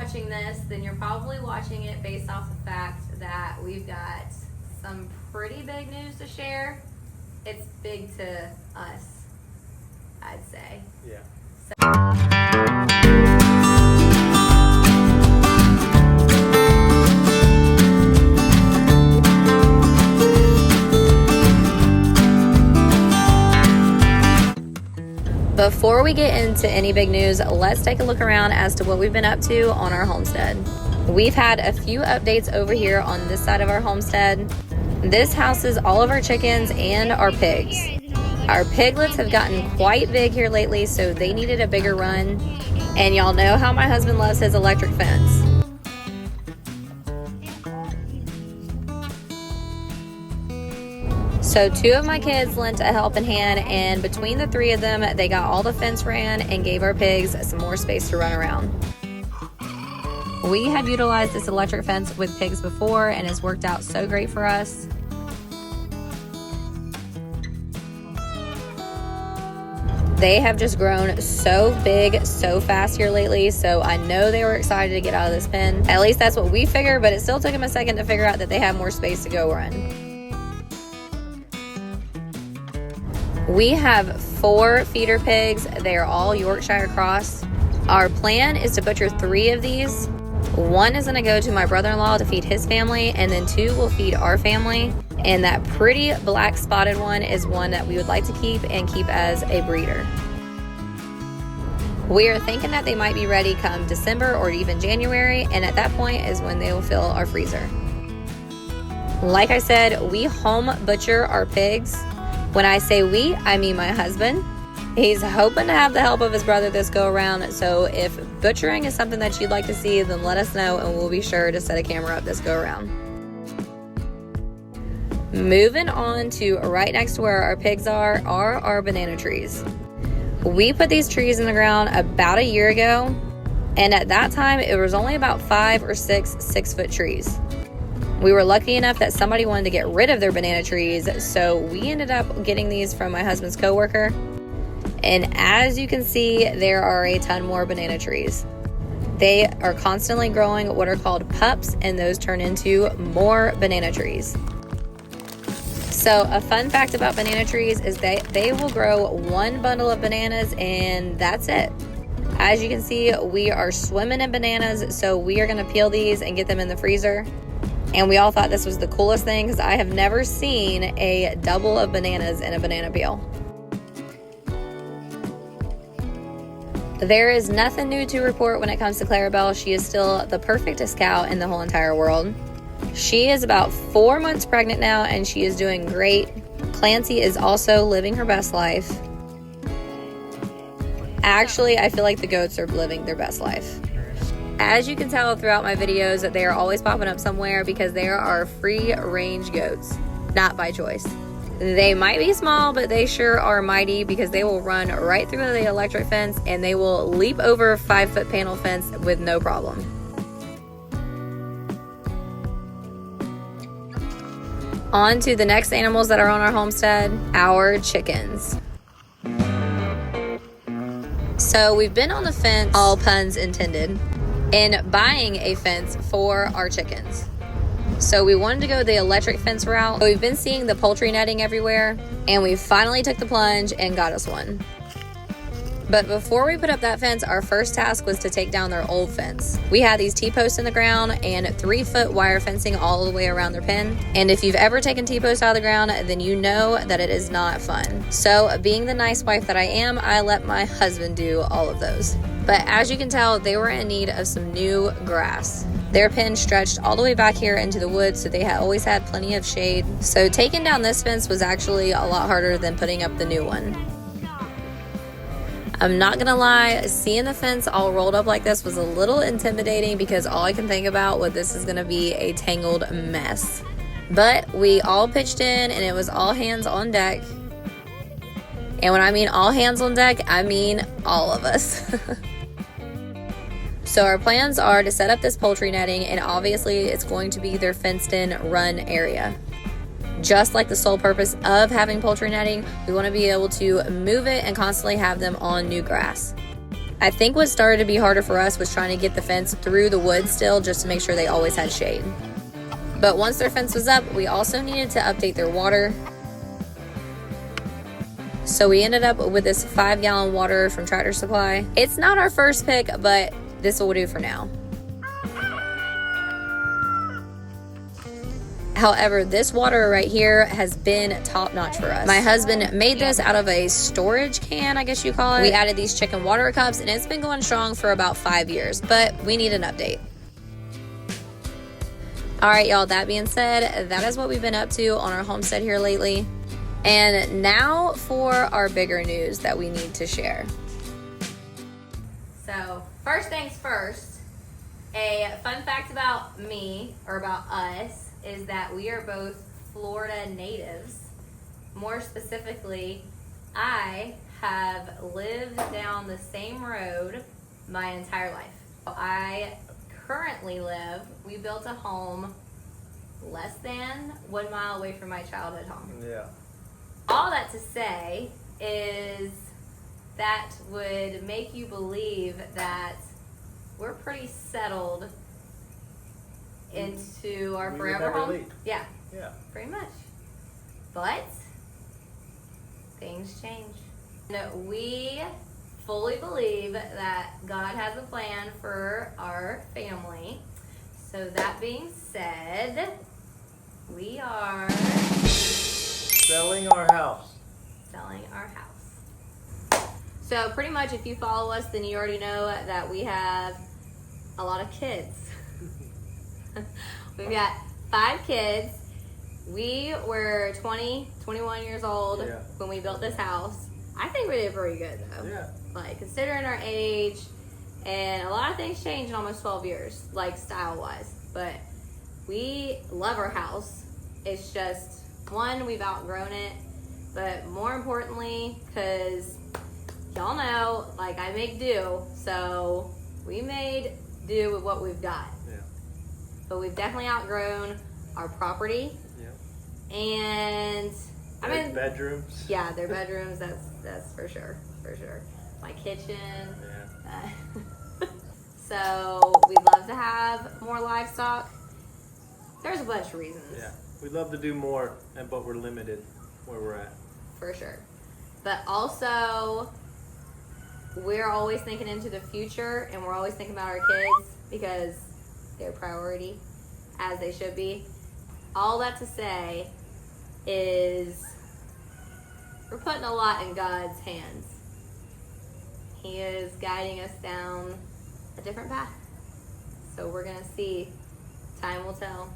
watching this, then you're probably watching it based off the fact that we've got some pretty big news to share. It's big to us, I'd say. Yeah. Before we get into any big news, let's take a look around as to what we've been up to on our homestead. We've had a few updates over here on this side of our homestead. This houses all of our chickens and our pigs. Our piglets have gotten quite big here lately, so they needed a bigger run. And y'all know how my husband loves his electric fence. So 2 of my kids lent a helping hand, and between the 3 of them, they got all the fence ran and gave our pigs some more space to run around. We have utilized this electric fence with pigs before, and it's worked out so great for us. They have just grown so big, so fast here lately, so I know they were excited to get out of this pen. At least that's what we figured, but it still took them a second to figure out that they have more space to go run. We have 4 feeder pigs. They are all Yorkshire cross. Our plan is to butcher 3 of these. 1 is gonna go to my brother-in-law to feed his family, and then 2 will feed our family. And that pretty black spotted one is one that we would like to keep as a breeder. We are thinking that they might be ready come December or even January, and at that point is when they will fill our freezer. Like I said, we home butcher our pigs. When I say we, I mean my husband. He's hoping to have the help of his brother this go around, so if butchering is something that you'd like to see, then let us know and we'll be sure to set a camera up this go around. Moving on to right next to where our pigs are our banana trees. We put these trees in the ground about a year ago, and at that time it was only about 5 or 6 6-foot trees. We were lucky enough that somebody wanted to get rid of their banana trees, so we ended up getting these from my husband's coworker. And as you can see, there are a ton more banana trees. They are constantly growing what are called pups, and those turn into more banana trees. So a fun fact about banana trees is that they will grow 1 bundle of bananas, and that's it. As you can see, we are swimming in bananas, so we are going to peel these and get them in the freezer. And we all thought this was the coolest thing because I have never seen a double of bananas in a banana peel. There is nothing new to report when it comes to Clarabelle. She is still the perfectest cow in the whole entire world. She is about 4 months pregnant now, and she is doing great. Clancy is also living her best life. Actually, I feel like the goats are living their best life. As you can tell throughout my videos, that they are always popping up somewhere because they are free-range goats, not by choice. They might be small, but they sure are mighty because they will run right through the electric fence and they will leap over a 5-foot panel fence with no problem. On to the next animals that are on our homestead, our chickens. So we've been on the fence, all puns intended, in buying a fence for our chickens. So we wanted to go the electric fence route. We've been seeing the poultry netting everywhere, and we finally took the plunge and got us one. But before we put up that fence, our first task was to take down their old fence. We had these T-posts in the ground and 3-foot wire fencing all the way around their pen. And if you've ever taken T-posts out of the ground, then you know that it is not fun. So being the nice wife that I am, I let my husband do all of those. But as you can tell, they were in need of some new grass. Their pen stretched all the way back here into the woods, so they had always had plenty of shade. So taking down this fence was actually a lot harder than putting up the new one. I'm not gonna lie, seeing the fence all rolled up like this was a little intimidating because all I can think about was this is gonna be a tangled mess. But we all pitched in and it was all hands on deck. And when I mean all hands on deck, I mean all of us. So our plans are to set up this poultry netting, and obviously it's going to be their fenced in run area. Just like the sole purpose of having poultry netting, we want to be able to move it and constantly have them on new grass. I think what started to be harder for us was trying to get the fence through the wood still, just to make sure they always had shade. But once their fence was up, we also needed to update their water. So we ended up with this 5-gallon water from Tractor Supply. It's not our first pick, but this will do for now. However, this water right here has been top notch for us. My husband made this out of a storage can, I guess you call it. We added these chicken water cups and it's been going strong for about 5 years, but we need an update. All right, y'all, that being said, that is what we've been up to on our homestead here lately. And now for our bigger news that we need to share. So, first things first, a fun fact about me, or about us, is that we are both Florida natives. More specifically, I have lived down the same road my entire life. I currently we built a home less than 1 mile away from my childhood home. Yeah. All that to say is that would make you believe that we're pretty settled into our We forever would never home. leave. Yeah, pretty much. But things change. And we fully believe that God has a plan for our family. So that being said, we are selling our house. So pretty much if you follow us, then you already know that we have a lot of kids. We've got 5 kids. We were 21 years old when we built this house. I think we did pretty good though. Yeah. Like considering our age, and a lot of things changed in almost 12 years, like style wise. But we love our house. It's just, one, we've outgrown it, but more importantly, because y'all know, like I make do, so we made do with what we've got. Yeah. But we've definitely outgrown our property. Yeah. And I mean, bedrooms. Yeah, their bedrooms. That's for sure. My kitchen. Yeah. So we'd love to have more livestock. There's a bunch of reasons. Yeah, we'd love to do more, but we're limited where we're at. For sure. But also, we're always thinking into the future, and we're always thinking about our kids because they're priority, as they should be. All that to say is we're putting a lot in God's hands. He is guiding us down a different path. So we're going to see. Time will tell.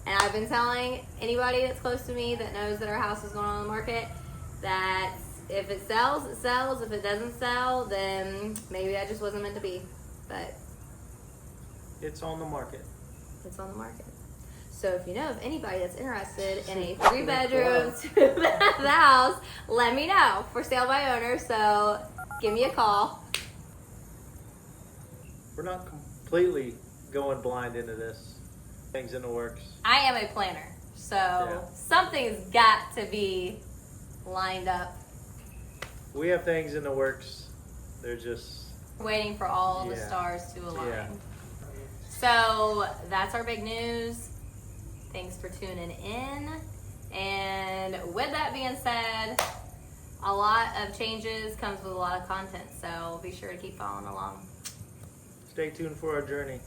And I've been telling anybody that's close to me that knows that our house is going on the market that if it sells, it sells. If it doesn't sell, then maybe that just wasn't meant to be. But it's on the market. It's on the market. So if you know of anybody that's interested in a 3-bedroom, 2-bath house, let me know. For sale by owner, so give me a call. We're not completely going blind into this. Things in the works. I am a planner, so something's got to be lined up. We have things in the works. They're just waiting for all the stars to align. Yeah. So that's our big news. Thanks for tuning in. And with that being said, a lot of changes comes with a lot of content. So be sure to keep following along. Stay tuned for our journey.